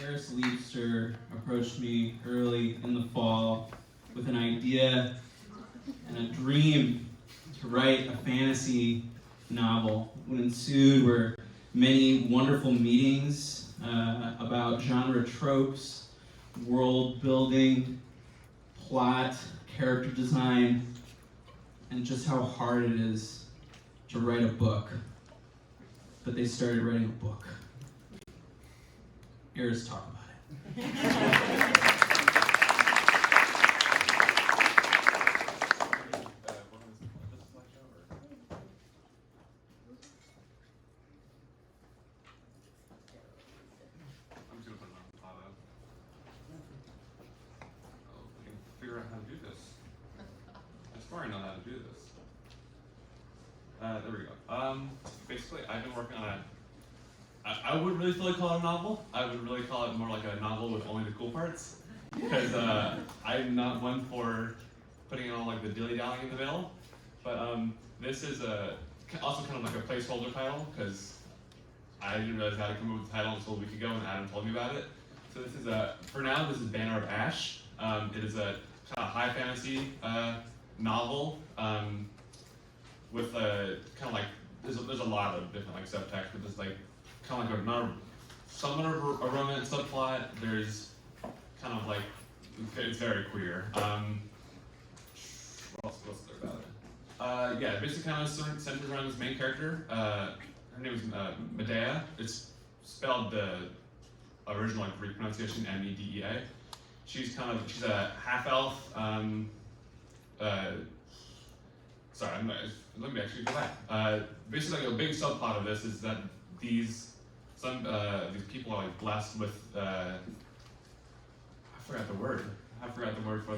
Eris Liebster approached me early in the fall with an idea and a dream to write a fantasy novel. What ensued were many wonderful meetings about genre tropes, world building, plot, character design, and just how hard it is to write a book. But they started writing a book. Eris, talk about it. Figure out how to do this. I swear I know how to do this. There we go. Basically, I've been working on I wouldn't really fully call it a novel. I would really call it more like a novel with only the cool parts. Because I'm not one for putting in all like the dilly-dallying in the middle. But this is also kind of like a placeholder title, because I didn't realize how to come up with the title until a week ago when Adam told me about it. So this is for now, this is Banner of Ash. It is a kind of high fantasy novel with a kind of like there's a lot of different like subtext, but there's like kind of like somewhat of a romance subplot. There's kind of like it's very queer. What else there about it? Yeah, basically kind of centers around this main character. Her name is Medea. It's spelled the original like Greek pronunciation Medea. She's a half elf. Sorry, let me actually go back. Basically, like, a big subplot of this is that these people are like blessed with I forgot the word for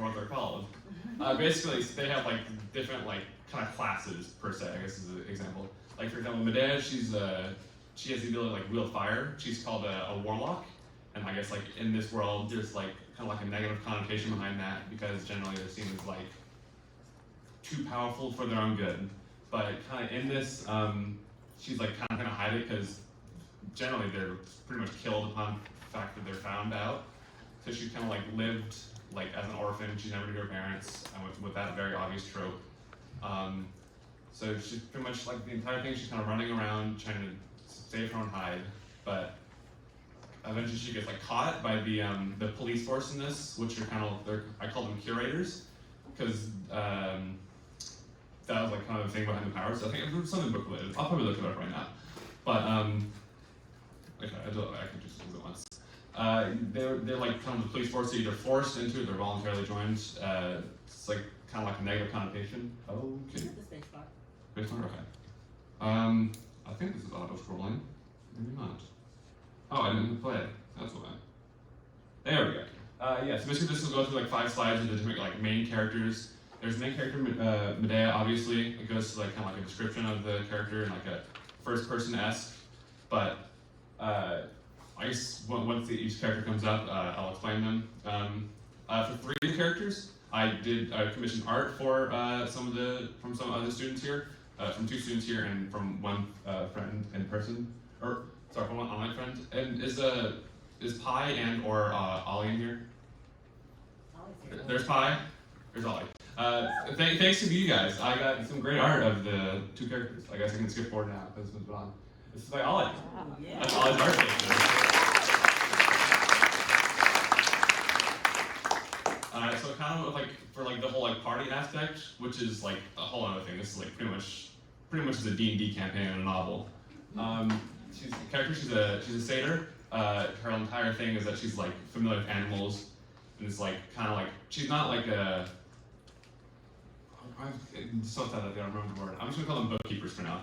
what they're called. Basically, they have like different like kind of classes per se. I guess is an example. Like for example, Medea, she has the ability to like wield fire. She's called a warlock. And I guess like in this world, there's like kind of like a negative connotation behind that because generally they're seen as like too powerful for their own good. But kind of in this, she's like kind of gonna hide it because generally they're pretty much killed upon the fact that they're found out. So she's kind of like lived like as an orphan. She's never knew her parents, and with that very obvious trope. So she's pretty much like the entire thing. She's kind of running around trying to save her own hide, but eventually she gets like caught by the police force in this, which are kind of I call them curators, because that was like kind of the thing behind the powers. So I think it was something book related. I'll probably look it up right now. But okay, I can just use it once. They're like kind of the police force. So either forced into it or voluntarily joined. It's like kind of like a negative connotation. Okay. Is it the space bar? Space bar, okay. I think this is auto scrolling. Maybe not. Oh, I didn't play it. That's why. There we go. Yeah, so basically this will go through like 5 slides of the different like main characters. There's the main character, Medea, obviously. It goes to like kind of like a description of the character and like a first-person-esque. But I guess once each character comes up, I'll explain them. For 3 of the characters, I commissioned art for from some other students here, from 2 students here, and from 1 friend in person. Sorry, from 1 online friend. And is Pi and or Ollie in here? There's Pi. There's Ollie. Thanks to you guys, I got some great art of the 2 characters. I guess I can skip forward now because this one's been on. This is by Ollie. Oh, yeah. That's Ollie's art picture. So kind of like for like the whole like party aspect, which is like a whole other thing. This is like pretty much is a D&D campaign in a novel. She's a character. She's a satyr. Her entire thing is that she's like familiar with animals, and it's like kind of like she's not like a. I'm so sad that I don't remember the word. I'm just gonna call them bookkeepers for now.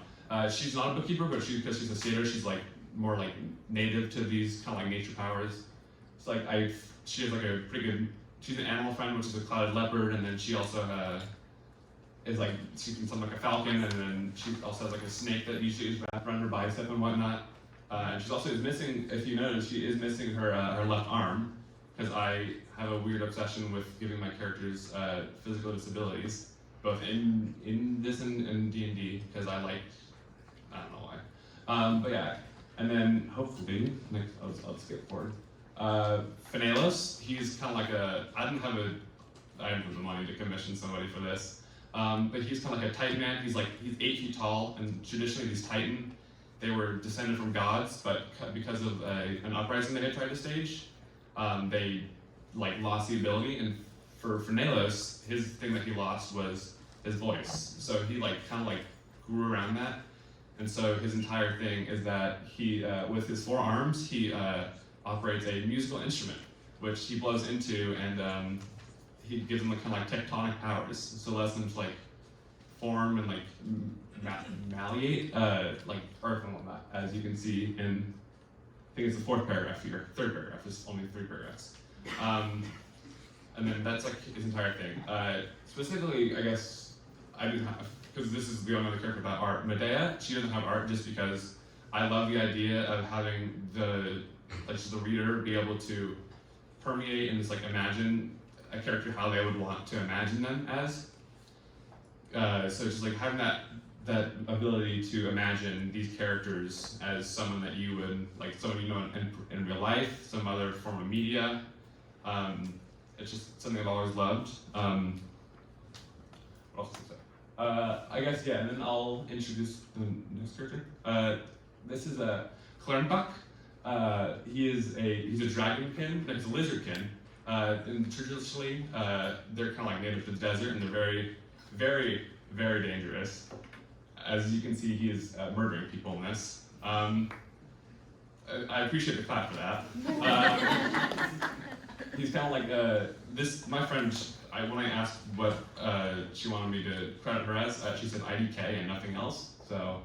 She's not a bookkeeper, but because she's a satyr, she's like more like native to these kind of like nature powers. It's like she has like a pretty good. She's an animal friend, which is a clouded leopard, and then she also is like she can summon like a falcon, and then she also has like a snake that usually is wrapped around her bicep and whatnot. And she's also missing, if you notice, she is missing her left arm, because I have a weird obsession with giving my characters physical disabilities, both in this and D&D, because I don't know why. But yeah, And then hopefully, next, I'll skip forward. Finalos, he's kind of like I didn't have the money to commission somebody for this, but he's kind of like a Titan man. He's 8 feet tall, and traditionally these Titan, they were descended from gods, but because of an uprising they had tried to stage, they lost the ability. And for Finalos, his thing that he lost was his voice. So he kind of grew around that. And so his entire thing is that he, with his 4 arms, he operates a musical instrument, which he blows into, and he gives them kind of tectonic powers. So allows them to form and malleate earth and whatnot, as you can see in, I think it's the 4th paragraph here, 3rd paragraph. There's only 3 paragraphs. And then that's his entire thing. Specifically, I guess I didn't have, because this is the only other character without art. Medea, she doesn't have art just because I love the idea of having the reader be able to permeate and just imagine a character how they would want to imagine them as. So just having that ability to imagine these characters as someone that you would, someone you know in real life, some other form of media. It's just something I've always loved. What else to say? I guess, yeah, and then I'll introduce the next character. This is Klernbach. He's a dragonkin, he's a lizardkin. And traditionally, they're kind of native to the desert, and they're very, very, very dangerous. As you can see, he is murdering people in this. I appreciate the clap for that. He's kind of this. My friend, when I asked what she wanted me to credit her as, she said IDK and nothing else. So,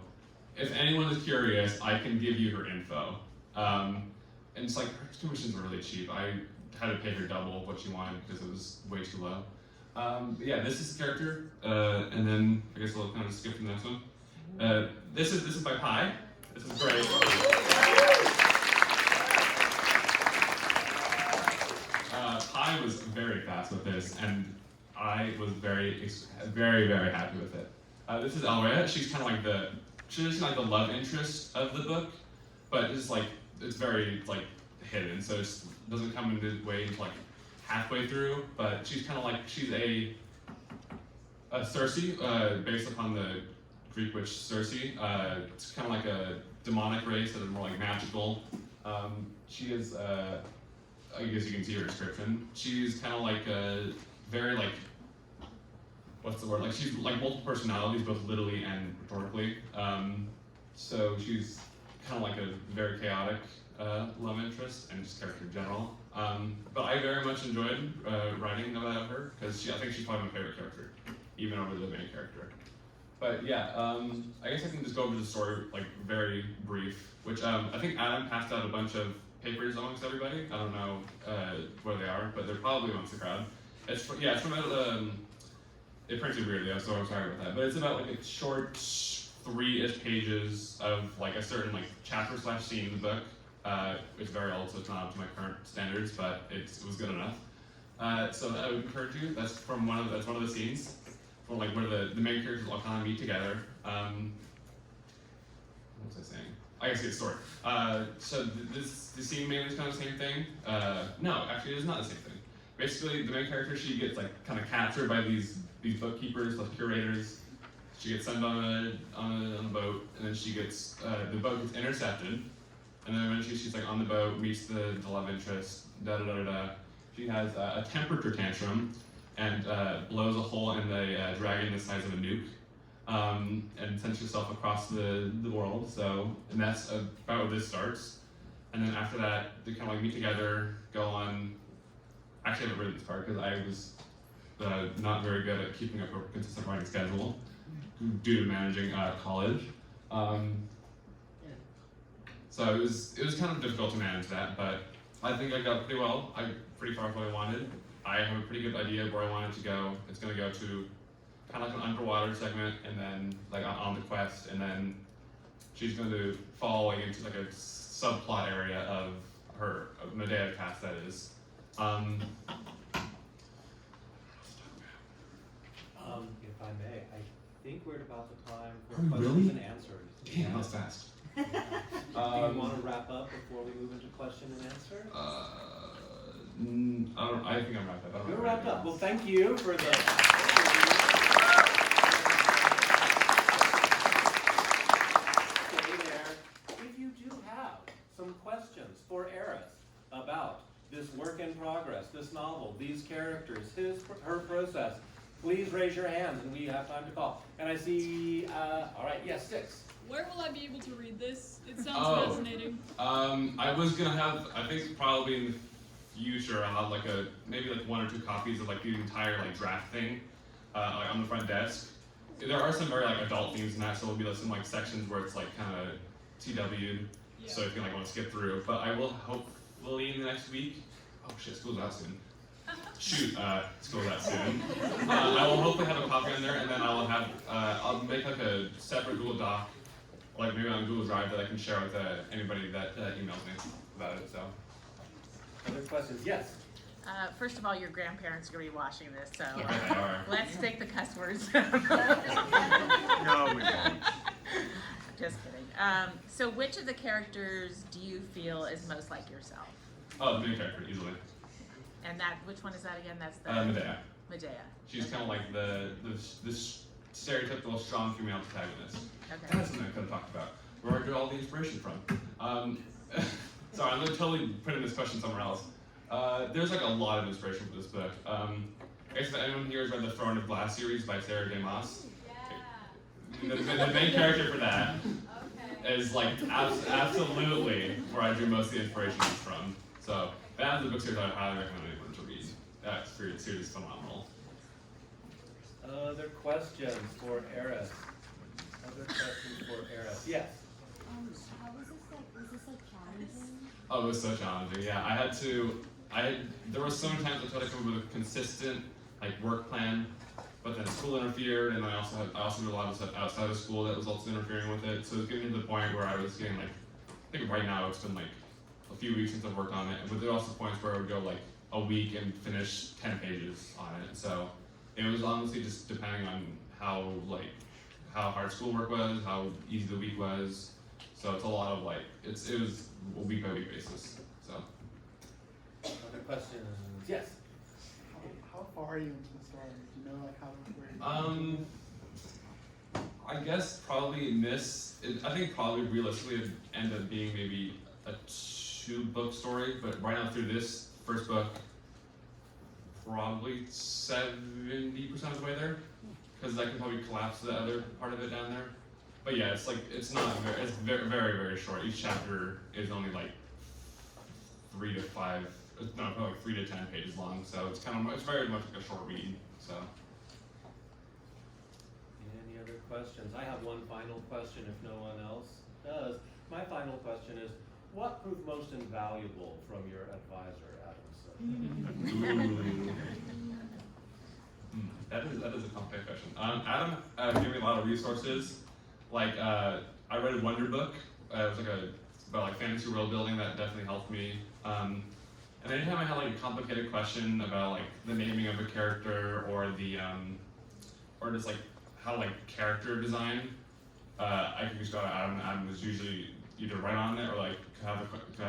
if anyone is curious, I can give you her info. And it's her commissions were really cheap. I had to pay her double what she wanted because it was way too low. But yeah, this is the character, and then I guess I'll kind of skip to the next one. This is by Pi. This is great. Pi was very fast with this, and I was very, very, very happy with it. This is Elrea. She's kind of the love interest of the book, but it's very hidden, so it doesn't come into way until halfway through. But she's kind of she's a Circe, based upon the Greek witch Circe. It's kind of a demonic race that is more magical. She is, I guess you can see her description. She's kind of a very what's the word? She's multiple personalities, both literally and rhetorically. So she's kind of a very chaotic love interest and just character in general. But I very much enjoyed writing about her because I think she's probably my favorite character, even over the main character. But yeah, I guess I can just go over the story very brief, which I think Adam passed out a bunch of papers amongst everybody. I don't know where they are, but they're probably amongst the crowd. It's from it printed weirdly, so I'm sorry about that. But it's about a short 3-ish pages of a certain chapter / scene in the book. It's very old, so it's not up to my current standards, but it was good enough. So I would encourage you. That's one of the scenes, from where the main characters all kind of meet together. What was I saying? I guess it's story. So the scene mainly is kind of the same thing. No, actually, it's not the same thing. Basically, the main character, she gets kind of captured by these bookkeepers, curators. She gets sent on a boat, and then she gets the boat gets intercepted, and then eventually she's on the boat, meets the love interest. She has a temperature tantrum, and blows a hole in the dragon the size of a nuke. And sends herself across the world. So, and that's about where this starts. And then after that, they kind of meet together, go on. Actually, I haven't written this part because I was not very good at keeping up a consistent writing schedule due to managing college. So it was kind of difficult to manage that, but I think I got pretty well. I pretty far from where I wanted. I have a pretty good idea of where I want it to go. It's going to go to kind of an underwater segment, and then on the quest, and then she's going to fall into a subplot area of Medea's past, that is. If I may, I think we're at about the time for Are we questions really? and answers. Damn, that was fast. Do you want to wrap up before we move into question and answer? I think I'm wrapped up. You're wrapped up. Well, thank you for the. Stay there. If you do have some questions for Eris about this work in progress, this novel, these characters, her process, please raise your hands and we have time to call. And I see, all right, yes, 6. Where will I be able to read this? It sounds fascinating. I was gonna have, I think probably in the future, I'll have maybe 1 or 2 copies of the entire draft thing, on the front desk. There are some very adult themes in that, so there'll be some sections where it's kind of TW'd, so if you want to skip through. But I will hopefully in the next week. Oh shit, school's out soon. Shoot, school's out soon. I will hopefully have a copy on there, and then I'll have I'll make a separate Google Doc, maybe on Google Drive that I can share with anybody that emails me about it. So. Other questions? Yes. First of all, your grandparents are going to be watching this, so Yeah. let's take the cuss words. No, we won't. Just kidding. So which of the characters do you feel is most like yourself? Oh, the main character, easily. And which one is that again? That's the Medea. Medea. She's kind of like the stereotypical strong female protagonist. Okay. That's something I could have talked about. Where I get all the inspiration from. Sorry, I'm going to totally put in this question somewhere else. There's a lot of inspiration for this book. I guess if anyone here has read the Throne of Glass series by Sarah J. Maas. Yeah. The main character for that is absolutely where I drew most of the inspiration from. So that is the book series I highly recommend anyone to read. That series is phenomenal. Other questions for Eris? Other questions for Eris? Yes. How was this challenging? Oh, it was so challenging. Yeah, there were so many times I tried to come up with a consistent work plan, but then school interfered, and I also did a lot of stuff outside of school that was also interfering with it. So it was getting to the point where I was getting I think right now it's been a few weeks since I've worked on it, but there were also points where I would go a week and finish 10 pages on it. So it was honestly just depending on how hard schoolwork was, how easy the week was. So it's a lot of it was a week by week basis. So. Other questions? Yes. How far are you into the story? Do you know where you I guess probably I think probably realistically it'd end up being maybe a 2-book story, but right now through this first book, probably 70% of the way there, because I can probably collapse the other part of it down there. But yeah, it's it's very, very, very short. Each chapter is only 3 to 5, no, probably 3 to 10 pages long. So it's very much a short read. So. Any other questions? I have one final question if no one else does. My final question is, what proved most invaluable from your advisor, Adam? That is a complicated question. Adam gave me a lot of resources. I read a Wonder book. It was about fantasy world building that definitely helped me. And anytime I had a complicated question about the naming of a character or the or just how character design, I could just go to Adam. Adam was usually either right on it or could have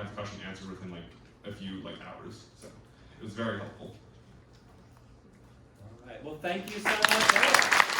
the question answered within a few hours. So it was very helpful. All right. Well, thank you so much, Eric.